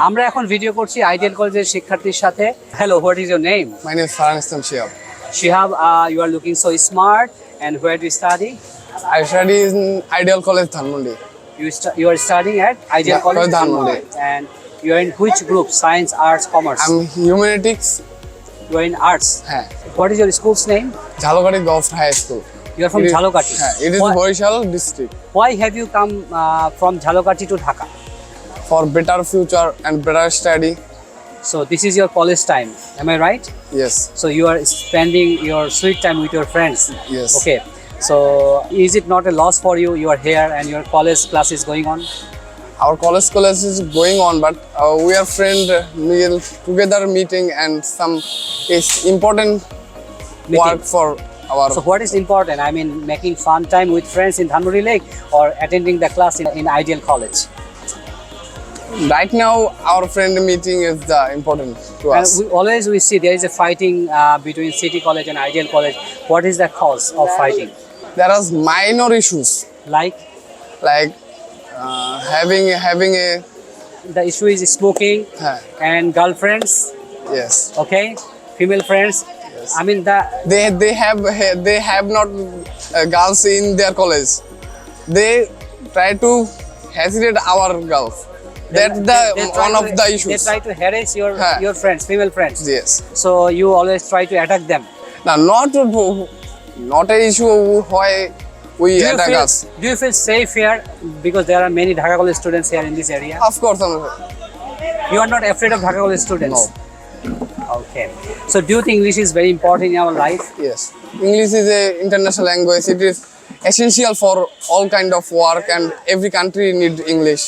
আমরা এখন ভিডিও করছি আইডিয়াল কলেজের শিক্ষার্থীর সাথে। Hello, what is your name? My name is Farhan Islam Shihab. Shihab, you are looking so smart. And where do you study? I study in Ideal College, Dhanmondi. You are studying at Ideal Yeah, College, Dhanmondi. And you are in which group? Science, arts, commerce? I'm humanities. You are in arts. হ্যাঁ, What is your school's name? Jhalokati Girls High School. You are from Jhalokati. হ্যাঁ, it is Why, Borishal district. why have you come from Jhalokati to Dhaka? For better future and better study. So this is your college time. Am I right? Yes. So you are spending your sweet time with your friends. Yes. Okay. So is it not a loss for you? You are here and your college class is going on. Our college is going on, but we are friend meal together meeting and some is important work for our. So what is important? I mean, making fun time with friends in Dhanmondi Lake or attending the class in Ideal College. Right now, our friend meeting is the important to And us. we see there is a fighting between City College and Ideal College. What is the cause of fighting? There are minor issues Like like having a the issue is smoking and girlfriends. yes. Okay, female friends. Yes. I mean the They have not girls in their college. They try to hesitate our girls. That's they try one to- of the They issues. try to harass your friends, female friends. Yes. So you always try to attack them. Now, not an issue why we attack us. Do you feel safe here because there are many Dhaka College students here in this area? Of course, You are not afraid of Dhaka College students? No. Okay. So do you think English is very important in our life? Yes. English is a international language. It is essential for all kind of work, and every country need English.